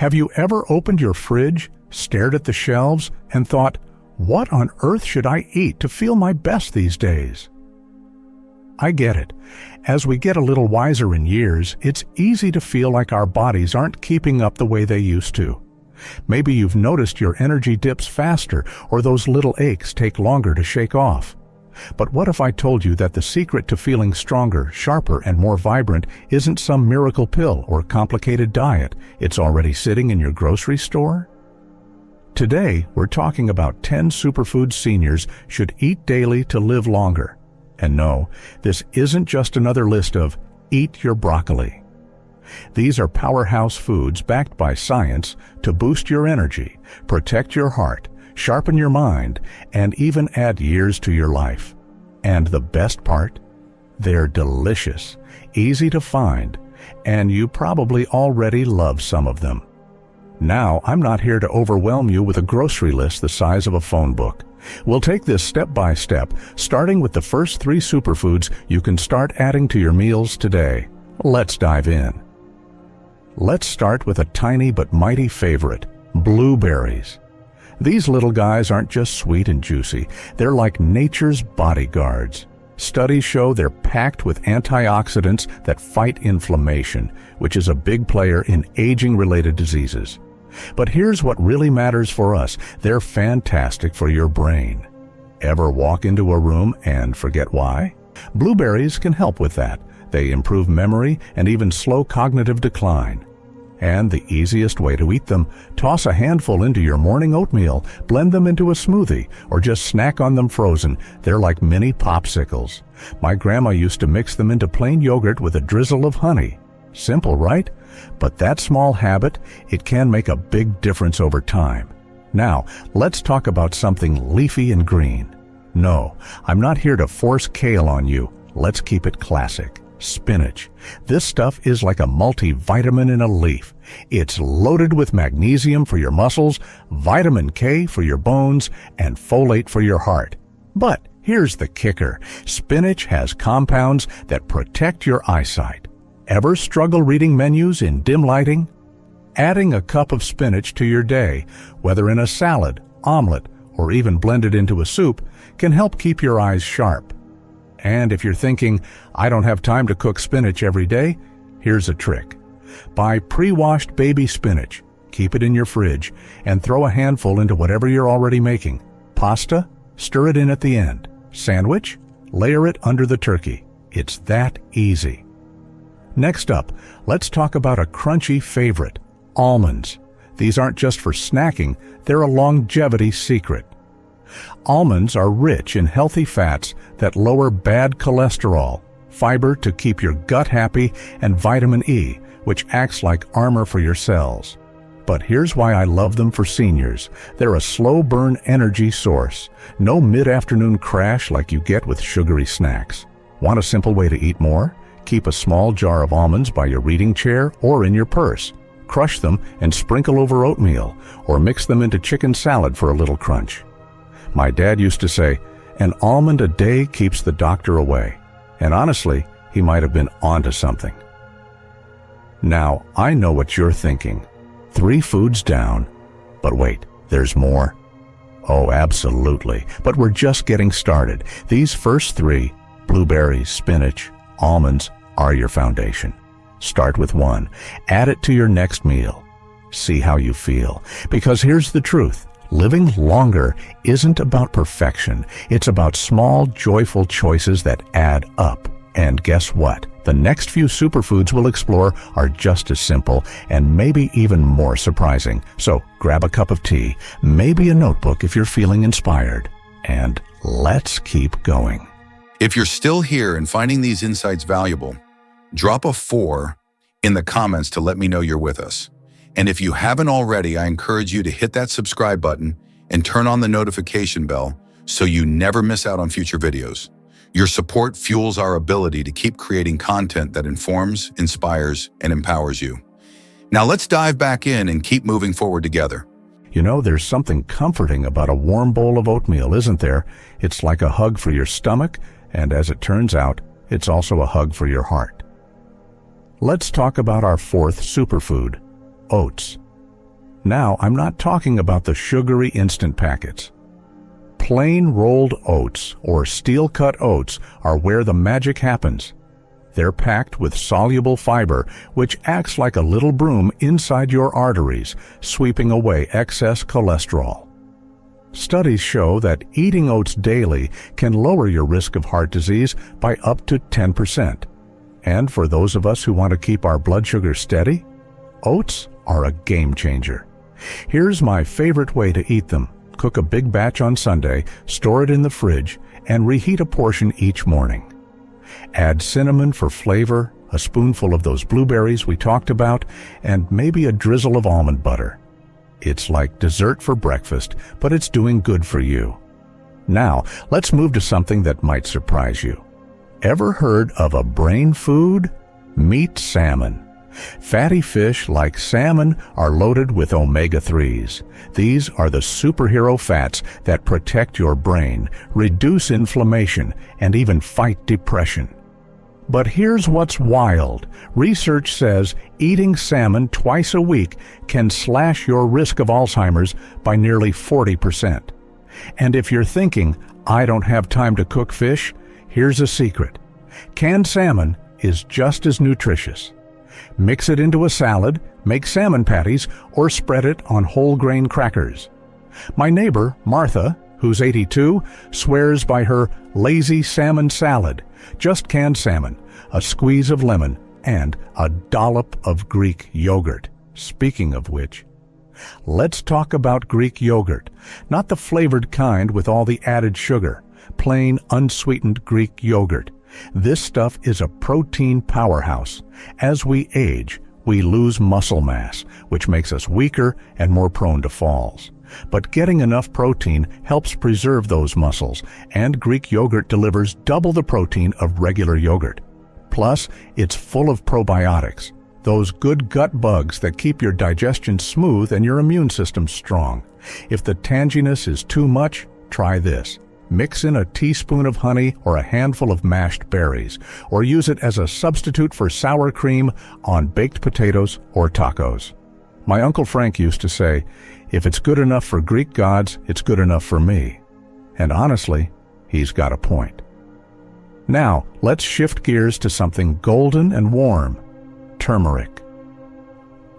Have you ever opened your fridge, stared at the shelves, and thought, what on earth should I eat to feel my best these days? I get it. As we get a little wiser in years, it's easy to feel like our bodies aren't keeping up the way they used to. Maybe you've noticed your energy dips faster, or those little aches take longer to shake off. But what if I told you that the secret to feeling stronger, sharper, and more vibrant isn't some miracle pill or complicated diet? It's already sitting in your grocery store? Today, we're talking about 10 superfoods seniors should eat daily to live longer. And no, this isn't just another list of eat your broccoli. These are powerhouse foods backed by science to boost your energy, protect your heart, sharpen your mind, and even add years to your life. And the best part? They're delicious, easy to find, and you probably already love some of them. Now, I'm not here to overwhelm you with a grocery list the size of a phone book. We'll take this step by step, starting with the first 3 superfoods you can start adding to your meals today. Let's dive in. Let's start with a tiny but mighty favorite, blueberries. These little guys aren't just sweet and juicy, they're like nature's bodyguards. Studies show they're packed with antioxidants that fight inflammation, which is a big player in aging-related diseases. But here's what really matters for us. They're fantastic for your brain. Ever walk into a room and forget why? Blueberries can help with that. They improve memory and even slow cognitive decline. And the easiest way to eat them, toss a handful into your morning oatmeal, blend them into a smoothie, or just snack on them frozen. They're like mini popsicles. My grandma used to mix them into plain yogurt with a drizzle of honey. Simple, right? But that small habit, it can make a big difference over time. Now, let's talk about something leafy and green. No, I'm not here to force kale on you. Let's keep it classic. Spinach. This stuff is like a multivitamin in a leaf. It's loaded with magnesium for your muscles, vitamin K for your bones, and folate for your heart. But here's the kicker. Spinach has compounds that protect your eyesight. Ever struggle reading menus in dim lighting? Adding a cup of spinach to your day, whether in a salad, omelet, or even blended into a soup, can help keep your eyes sharp. And if you're thinking, I don't have time to cook spinach every day, here's a trick. Buy pre-washed baby spinach, keep it in your fridge, and throw a handful into whatever you're already making. Pasta? Stir it in at the end. Sandwich? Layer it under the turkey. It's that easy. Next up, let's talk about a crunchy favorite, almonds. These aren't just for snacking, they're a longevity secret. Almonds are rich in healthy fats that lower bad cholesterol, fiber to keep your gut happy, and vitamin E, which acts like armor for your cells. But here's why I love them for seniors. They're a slow-burn energy source. No mid-afternoon crash like you get with sugary snacks. Want a simple way to eat more? Keep a small jar of almonds by your reading chair or in your purse. Crush them and sprinkle over oatmeal, or mix them into chicken salad for a little crunch. My dad used to say, an almond a day keeps the doctor away. And honestly, he might have been onto something. Now, I know what you're thinking. 3 foods down. But wait, there's more. Oh, absolutely. But we're just getting started. These first 3, blueberries, spinach, almonds, are your foundation. Start with 1. Add it to your next meal. See how you feel. Because here's the truth. Living longer isn't about perfection. It's about small, joyful choices that add up. And guess what? The next few superfoods we'll explore are just as simple and maybe even more surprising. So grab a cup of tea, maybe a notebook if you're feeling inspired, and let's keep going. If you're still here and finding these insights valuable, drop a 4 in the comments to let me know you're with us. And if you haven't already, I encourage you to hit that subscribe button and turn on the notification bell so you never miss out on future videos. Your support fuels our ability to keep creating content that informs, inspires, and empowers you. Now let's dive back in and keep moving forward together. You know, there's something comforting about a warm bowl of oatmeal, isn't there? It's like a hug for your stomach, and as it turns out, it's also a hug for your heart. Let's talk about our 4th superfood, oats. Now, I'm not talking about the sugary instant packets. Plain rolled oats or steel-cut oats are where the magic happens. They're packed with soluble fiber, which acts like a little broom inside your arteries, sweeping away excess cholesterol. Studies show that eating oats daily can lower your risk of heart disease by up to 10%. And for those of us who want to keep our blood sugar steady, oats are a game changer. Here's my favorite way to eat them. Cook a big batch on Sunday, store it in the fridge, and reheat a portion each morning. Add cinnamon for flavor, a spoonful of those blueberries we talked about, and maybe a drizzle of almond butter. It's like dessert for breakfast, but it's doing good for you. Now, let's move to something that might surprise you. Ever heard of a brain food? Meat salmon. Fatty fish like salmon are loaded with omega-3s. These are the superhero fats that protect your brain, reduce inflammation, and even fight depression. But here's what's wild. Research says eating salmon twice a week can slash your risk of Alzheimer's by nearly 40%. And if you're thinking, I don't have time to cook fish, here's a secret. Canned salmon is just as nutritious. Mix it into a salad, make salmon patties, or spread it on whole grain crackers. My neighbor, Martha, who's 82, swears by her lazy salmon salad. Just canned salmon, a squeeze of lemon, and a dollop of Greek yogurt. Speaking of which, let's talk about Greek yogurt. Not the flavored kind with all the added sugar. Plain, unsweetened Greek yogurt. This stuff is a protein powerhouse. As we age, we lose muscle mass, which makes us weaker and more prone to falls. But getting enough protein helps preserve those muscles, and Greek yogurt delivers double the protein of regular yogurt. Plus, it's full of probiotics, those good gut bugs that keep your digestion smooth and your immune system strong. If the tanginess is too much, try this. Mix in a teaspoon of honey or a handful of mashed berries, or use it as a substitute for sour cream on baked potatoes or tacos. My Uncle Frank used to say, if it's good enough for Greek gods, it's good enough for me. And honestly, he's got a point. Now, let's shift gears to something golden and warm. Turmeric.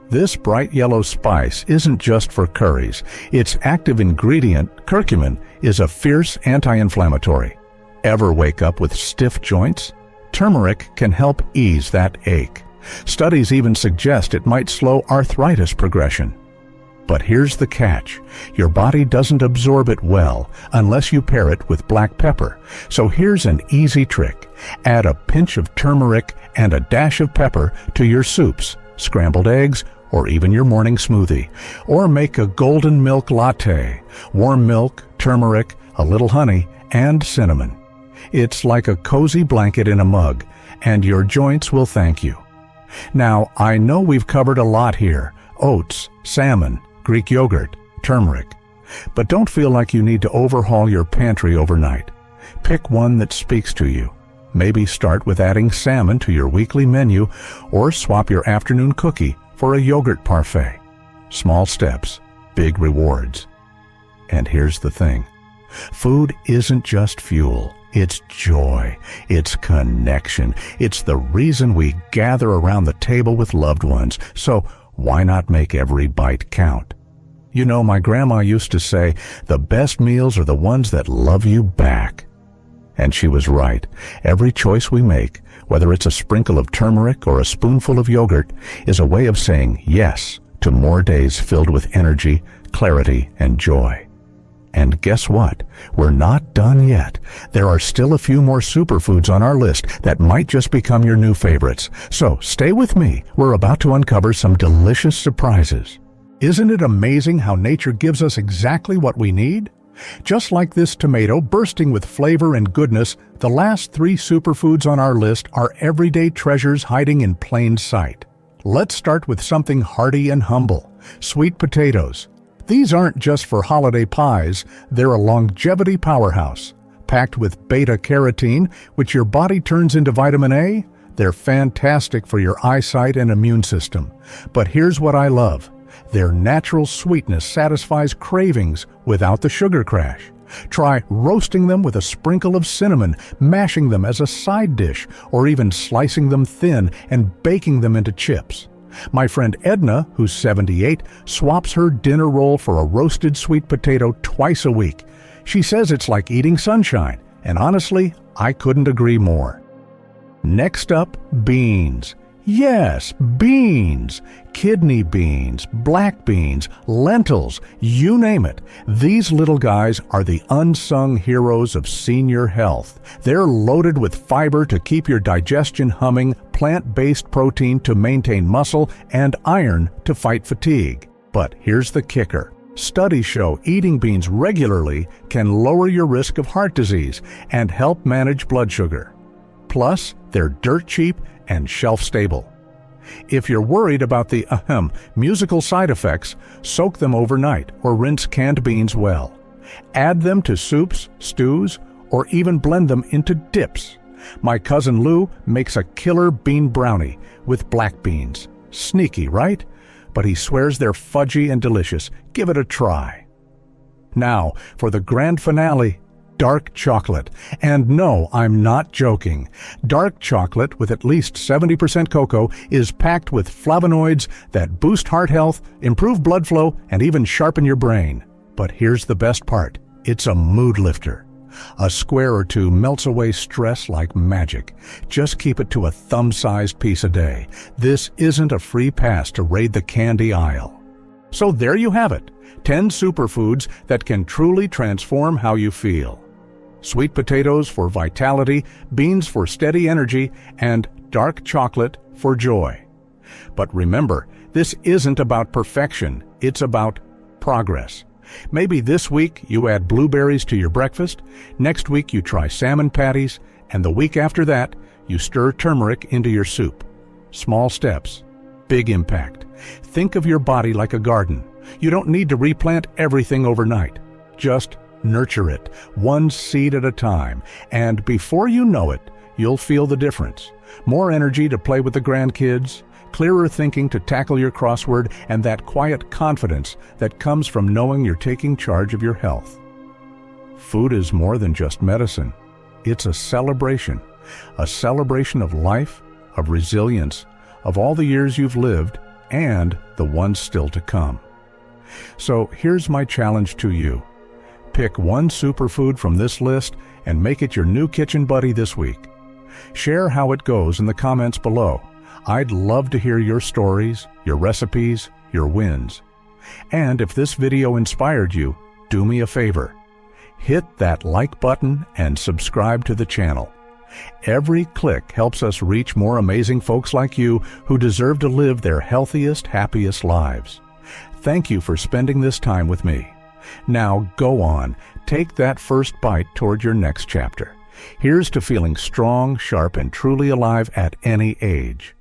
This bright yellow spice isn't just for curries. Its active ingredient, curcumin, is a fierce anti-inflammatory. Ever wake up with stiff joints? Turmeric can help ease that ache. Studies even suggest it might slow arthritis progression. But here's the catch. Your body doesn't absorb it well unless you pair it with black pepper. So here's an easy trick. Add a pinch of turmeric and a dash of pepper to your soups, scrambled eggs, or even your morning smoothie. Or make a golden milk latte. Warm milk, turmeric, a little honey, and cinnamon. It's like a cozy blanket in a mug, and your joints will thank you. Now, I know we've covered a lot here. Oats, salmon, Greek yogurt, turmeric. But don't feel like you need to overhaul your pantry overnight. Pick one that speaks to you. Maybe start with adding salmon to your weekly menu, or swap your afternoon cookie for a yogurt parfait. Small steps, big rewards. And here's the thing. Food isn't just fuel. It's joy. It's connection. It's the reason we gather around the table with loved ones. So why not make every bite count? You know, my grandma used to say, the best meals are the ones that love you back. And she was right. Every choice we make, whether it's a sprinkle of turmeric or a spoonful of yogurt, is a way of saying yes to more days filled with energy, clarity, and joy. And guess what? We're not done yet. There are still a few more superfoods on our list that might just become your new favorites. So stay with me. We're about to uncover some delicious surprises. Isn't it amazing how nature gives us exactly what we need? Just like this tomato bursting with flavor and goodness, the last 3 superfoods on our list are everyday treasures hiding in plain sight. Let's start with something hearty and humble: sweet potatoes. These aren't just for holiday pies, they're a longevity powerhouse. Packed with beta-carotene, which your body turns into vitamin A, they're fantastic for your eyesight and immune system. But here's what I love. Their natural sweetness satisfies cravings without the sugar crash. Try roasting them with a sprinkle of cinnamon, mashing them as a side dish, or even slicing them thin and baking them into chips. My friend Edna, who's 78, swaps her dinner roll for a roasted sweet potato twice a week. She says it's like eating sunshine, and honestly, I couldn't agree more. Next up, beans. Yes, beans. Kidney beans, black beans, lentils, you name it. These little guys are the unsung heroes of senior health. They're loaded with fiber to keep your digestion humming, plant-based protein to maintain muscle, and iron to fight fatigue. But here's the kicker. Studies show eating beans regularly can lower your risk of heart disease and help manage blood sugar. Plus, they're dirt cheap and shelf-stable. If you're worried about the musical side effects, soak them overnight or rinse canned beans well. Add them to soups, stews, or even blend them into dips. My cousin Lou makes a killer bean brownie with black beans. Sneaky, right? But he swears they're fudgy and delicious. Give it a try. Now, for the grand finale, dark chocolate. And no, I'm not joking. Dark chocolate with at least 70% cocoa is packed with flavonoids that boost heart health, improve blood flow, and even sharpen your brain. But here's the best part. It's a mood lifter. A square or two melts away stress like magic. Just keep it to a thumb-sized piece a day. This isn't a free pass to raid the candy aisle. So there you have it. 10 superfoods that can truly transform how you feel. Sweet potatoes for vitality, beans for steady energy, and dark chocolate for joy. But remember, this isn't about perfection, it's about progress. Maybe this week you add blueberries to your breakfast, next week you try salmon patties, and the week after that, you stir turmeric into your soup. Small steps, big impact. Think of your body like a garden. You don't need to replant everything overnight. Just nurture it, one seed at a time, and before you know it, you'll feel the difference. More energy to play with the grandkids, clearer thinking to tackle your crossword, and that quiet confidence that comes from knowing you're taking charge of your health. Food is more than just medicine. It's a celebration of life, of resilience, of all the years you've lived, and the ones still to come. So here's my challenge to you. Pick one superfood from this list and make it your new kitchen buddy this week. Share how it goes in the comments below. I'd love to hear your stories, your recipes, your wins. And if this video inspired you, do me a favor. Hit that like button and subscribe to the channel. Every click helps us reach more amazing folks like you who deserve to live their healthiest, happiest lives. Thank you for spending this time with me. Now go on, take that first bite toward your next chapter. Here's to feeling strong, sharp, and truly alive at any age.